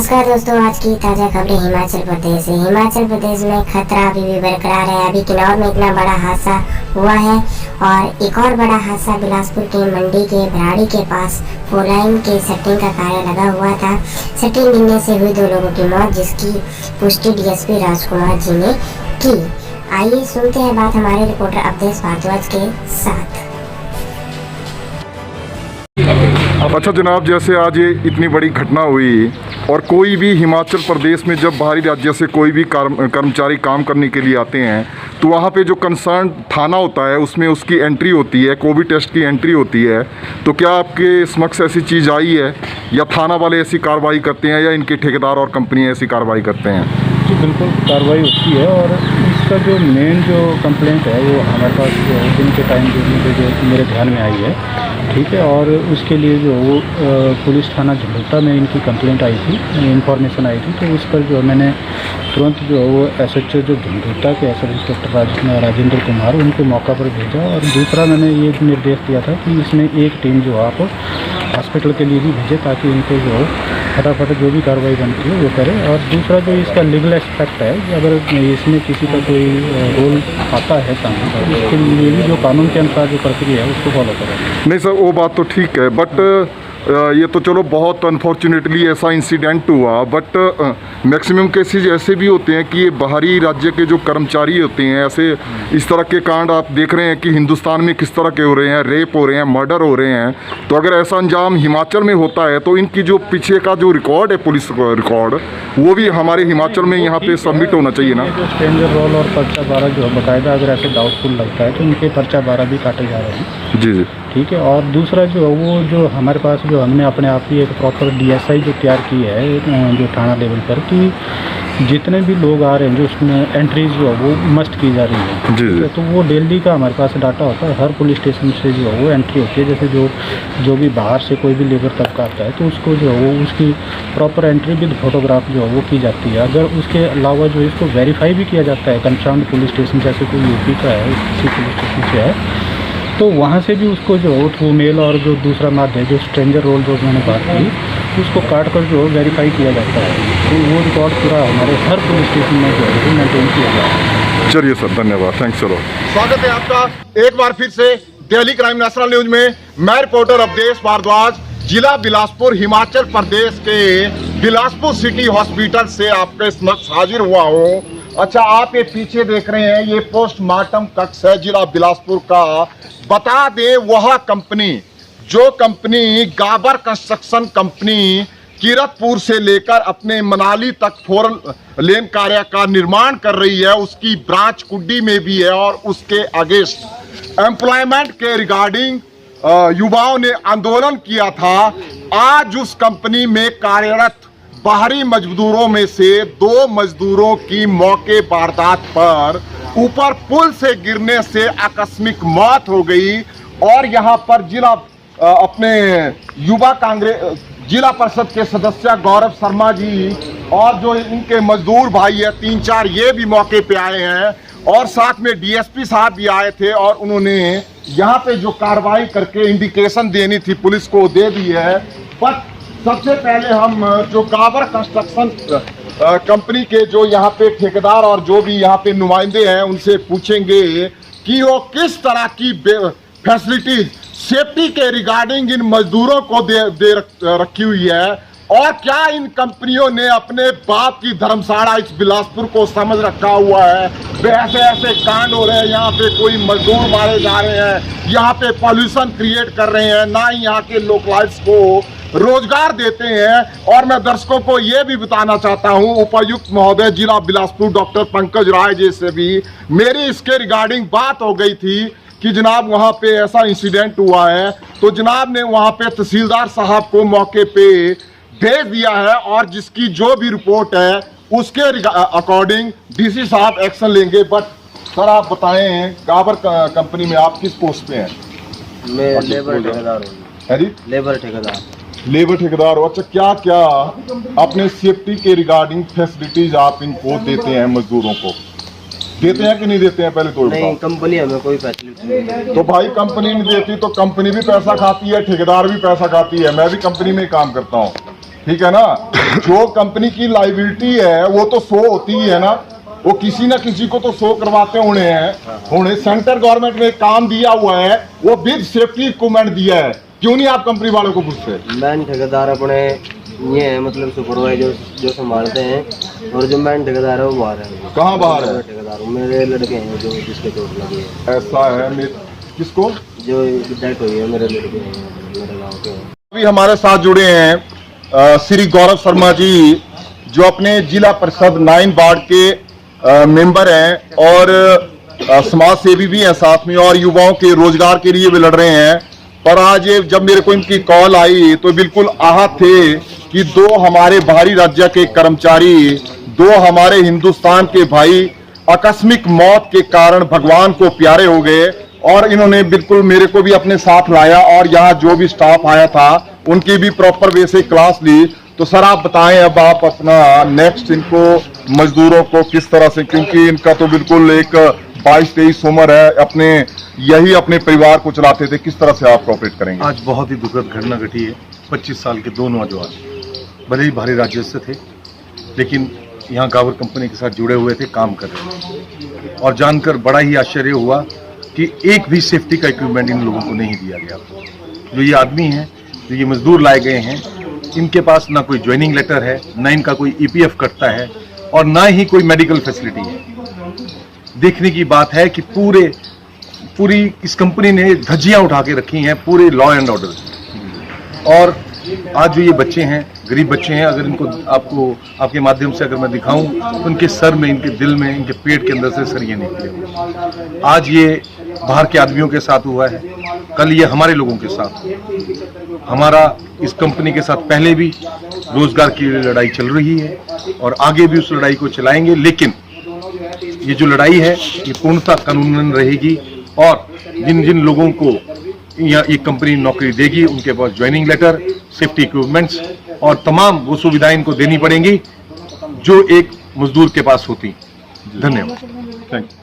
नमस्कार दोस्तों, आज की ताज़ा खबरें हिमाचल प्रदेश से। हिमाचल प्रदेश में खतरा अभी भी बरकरार है। अभी किन्नौर में इतना बड़ा हादसा हुआ है और एक और बड़ा हादसा बिलासपुर के मंडी के भराड़ी के पास फोर लाइन के सेटिंग का कार्य लगा हुआ था। सेटिंग गिरने से हुई 2 लोगों की मौत, जिसकी पुष्टि डीएसपी राजकुमार जी ने की। आइए सुनते हैं बात हमारे रिपोर्टर अवधेश भारद्वाज के साथ। अच्छा जनाब, जैसे आज ये इतनी बड़ी घटना हुई और कोई भी हिमाचल प्रदेश में जब बाहरी राज्य से कोई भी कर्मचारी काम करने के लिए आते हैं तो वहाँ पे जो कंसर्न थाना होता है उसमें उसकी एंट्री होती है, कोविड टेस्ट की एंट्री होती है। तो क्या आपके समक्ष ऐसी चीज़ आई है या थाना वाले ऐसी कार्रवाई करते हैं या इनके ठेकेदार और कंपनियाँ ऐसी कार्रवाई करते हैं? जी बिल्कुल कार्रवाई होती है और इसका जो मेन जो कंप्लेंट है वो हमारे पास दिन के टाइम जो मेरे ध्यान में आई है, ठीक है। और उसके लिए जो पुलिस थाना झंडूता में इनकी कंप्लेंट आई थी, इंफॉर्मेशन आई थी, तो उस पर जो मैंने तुरंत जो वो एसएचओ जो झंडूता के सब इंस्पेक्टर राजेंद्र कुमार उनको मौका पर भेजा। और दूसरा मैंने ये निर्देश दिया था कि इसमें एक टीम जो आप हॉस्पिटल के लिए भी भेजे ताकि इनको जो फटाफट जो भी कार्रवाई बनती है वो करे। और दूसरा जो इसका लीगल एस्पेक्ट है, अगर इसमें किसी का कोई रोल आता है सामने तो उसके लिए भी जो कानून के अनुसार जो प्रक्रिया है उसको फॉलो करें। नहीं सर, वो बात तो ठीक है, बट ये तो चलो बहुत अनफॉर्चुनेटली ऐसा इंसिडेंट हुआ, बट मैक्सिमम केसेस ऐसे भी होते हैं कि ये बाहरी राज्य के जो कर्मचारी होते हैं, ऐसे इस तरह के कांड आप देख रहे हैं कि हिंदुस्तान में किस तरह के हो रहे हैं, रेप हो रहे हैं, मर्डर हो रहे हैं। तो अगर ऐसा अंजाम हिमाचल में होता है तो इनकी जो पीछे का जो रिकॉर्ड है, पुलिस रिकॉर्ड, वो भी हमारे हिमाचल में यहाँ पे सबमिट होना चाहिए ना। जो स्ट्रेंजर रोल और पर्चा 12 जो बाकायदा अगर ऐसे डाउटफुल लगता है तो उनके पर्चा 12 भी काटे जा रहे हैं। जी, ठीक है। और दूसरा जो वो जो हमारे पास जो हमने अपने आप ही एक प्रॉपर डीएसआई जो तैयार की है जो थाना लेवल पर, कि जितने भी लोग आ रहे हैं जो उसमें एंट्रीज जो है वो मस्ट की जा रही है। जी। तो वो डेली का हमारे पास डाटा होता है, हर पुलिस स्टेशन से जो है वो एंट्री होती है। जैसे जो भी बाहर से कोई भी लेबर तबका आता है तो उसको जो है वो उसकी प्रॉपर एंट्री विद फोटोग्राफ जो है वो की जाती है। अगर उसके अलावा जो इसको वेरीफाई भी किया जाता है कंसर्न पुलिस स्टेशन, जैसे कोई यूपी का है किसी पुलिस स्टेशन से है, तो वहाँ से भी उसको जो थ्रू मेल और जो दूसरा माध्यम जो स्ट्रेंजर रोल जो मैंने बात की उसको काट कर जो वेरीफाई किया जाता है। तो वो रिकॉर्ड पूरा हमारे हर पुलिस स्टेशन में जो है मेंटेन किया जाता है। चलिए सर, धन्यवाद, थैंक्स। चलो, स्वागत है आपका एक बार फिर से दिल्ली क्राइम नेशनल न्यूज में। मैं रिपोर्टर अवधेश भारद्वाज, जिला बिलासपुर, हिमाचल प्रदेश के बिलासपुर सिटी हॉस्पिटल से आपके समक्ष हाजिर हुआ हूँ। अच्छा, आप ये पीछे देख रहे हैं, ये पोस्टमार्टम कक्ष है जिला बिलासपुर का। बता दें, वह कंपनी जो कंपनी गाबर कंस्ट्रक्शन कंपनी कीरतपुर से लेकर अपने मनाली तक 4 लेन कार्य का निर्माण कर रही है, उसकी ब्रांच कुड्डी में भी है। और उसके अगेंस्ट एम्प्लॉयमेंट के रिगार्डिंग युवाओं ने आंदोलन किया था। आज उस कंपनी में कार्यरत बाहरी मजदूरों में से 2 मजदूरों की मौके वारदात पर ऊपर पुल से गिरने से आकस्मिक मौत हो गई। और यहाँ पर अपने युवा कांग्रेस जिला परिषद के सदस्य गौरव शर्मा जी और जो इनके मजदूर भाई है 3-4, ये भी मौके पे आए हैं। और साथ में डीएसपी साहब भी आए थे और उन्होंने यहाँ पे जो कार्रवाई करके इंडिकेशन देनी थी पुलिस को दे दी है। पर सबसे पहले हम जो गाबर कंस्ट्रक्शन कंपनी के जो यहाँ पे ठेकेदार और जो भी यहाँ पे नुमाइंदे हैं उनसे पूछेंगे कि वो किस तरह की फैसिलिटीज सेफ्टी के रिगार्डिंग इन मजदूरों को दे रखी हुई है। और क्या इन कंपनियों ने अपने बाप की धर्मशाला इस बिलासपुर को समझ रखा हुआ है। ऐसे ऐसे कांड हो रहे हैं, यहाँ पे कोई मजदूर मारे जा रहे हैं, यहाँ पे पॉल्यूशन क्रिएट कर रहे हैं, ना ही यहाँ के लोकलाइट्स को रोजगार देते हैं। और मैं दर्शकों को ये भी बताना चाहता हूँ, उपायुक्त महोदय जिला बिलासपुर डॉक्टर पंकज राय जी से भी मेरी इसके रिगार्डिंग बात हो गई थी कि जनाब वहाँ पे ऐसा इंसिडेंट हुआ है। तो जनाब ने वहाँ पे तहसीलदार साहब को मौके पे भेज दिया है और जिसकी जो भी रिपोर्ट है उसके अकॉर्डिंग डीसी साहब एक्शन लेंगे। बट सर आप बताएं, गाबर कंपनी में आप किस पोस्ट पे हैं? मैं लेबर ठेकेदार हूँ। लेबर ठेकेदार हो। अच्छा, क्या क्या अपने सेफ्टी के रिगार्डिंग फैसिलिटीज आप इनको देते हैं, मजदूरों को देते हैं कि नहीं देते हैं? पहले तो नहीं, कंपनी हमें कोई फैसिलिटी नहीं देती। तो भाई कंपनी नहीं देती तो कंपनी भी पैसा खाती है, ठेकेदार भी पैसा खाती है। मैं भी कंपनी में काम करता हूँ, ठीक है ना। जो कंपनी की लाइबिलिटी है वो तो शो होती ही है ना, वो किसी ना किसी को तो शो करवाते होने हैं। उन्हें सेंट्रल गवर्नमेंट ने काम दिया हुआ है, वो विद सेफ्टी इक्विपमेंट दिया है, क्यों नहीं आप कंपनी वालों को पूछते? मैन ठेकेदार अपने ये है, मतलब सुपरवाइजर जो संभालते हैं, और जो मैन ठेकेदार है वो बाहर है। कहाँ बाहर है? ठेकेदार मेरे लड़के हैं जो जिसके चोट लगी है। ऐसा है, किसको? जो डेथ हुई है मेरे लड़के हैं, मेरे गाँव के हैं। अभी हमारे साथ जुड़े हैं श्री गौरव शर्मा जी, जो अपने जिला परिषद 9 वार्ड के मेंबर हैं और समाज सेवी भी हैं साथ में, और युवाओं के रोजगार के लिए भी लड़ रहे हैं। पर आज जब मेरे को इनकी कॉल आई तो बिल्कुल आहत थे कि 2 हमारे बाहरी राज्य के कर्मचारी, 2 हमारे हिंदुस्तान के भाई आकस्मिक मौत के कारण भगवान को प्यारे हो गए। और इन्होंने बिल्कुल मेरे को भी अपने साथ लाया, और यहाँ जो भी स्टाफ आया था उनकी भी प्रॉपर वे से क्लास ली। तो सर आप बताएं अब आप अपना नेक्स्ट इनको मजदूरों को किस तरह से, क्योंकि इनका तो बिल्कुल एक 22-23 उम्र है, अपने परिवार को चलाते थे, किस तरह से आप कोऑपरेट करेंगे? आज बहुत ही दुखद घटना घटी है। 25 साल के 2 नौजवान भले ही बाहरी राज्य से थे, लेकिन यहाँ गावर कंपनी के साथ जुड़े हुए थे, काम कर रहे थे, और जानकर बड़ा ही आश्चर्य हुआ कि एक भी सेफ्टी का इक्विपमेंट इन लोगों को नहीं दिया गया। जो ये आदमी हैं, जो ये मजदूर लाए गए हैं, इनके पास ना कोई ज्वाइनिंग लेटर है, ना इनका कोई ईपीएफ कटता है, और ना ही कोई मेडिकल फैसिलिटी है। देखने की बात है कि पूरी इस कंपनी ने धज्जियां उठा के रखी हैं पूरे लॉ एंड ऑर्डर। और आज जो ये बच्चे हैं, गरीब बच्चे हैं, अगर इनको आपके माध्यम से अगर मैं दिखाऊं तो इनके सर में, इनके दिल में, इनके पेट के अंदर से सरिये निकले हुए। आज ये बाहर के आदमियों के साथ हुआ है, कल ये हमारे लोगों के साथ। हमारा इस कंपनी के साथ पहले भी रोजगार की लड़ाई चल रही है और आगे भी उस लड़ाई को चलाएंगे, लेकिन ये जो लड़ाई है ये पूर्णतः कानूनन रहेगी। और जिन जिन लोगों को ये कंपनी नौकरी देगी, उनके पास ज्वाइनिंग लेटर, सेफ्टी इक्विपमेंट्स और तमाम वो सुविधाएं इनको देनी पड़ेंगी जो एक मजदूर के पास होती। धन्यवाद। Thank you.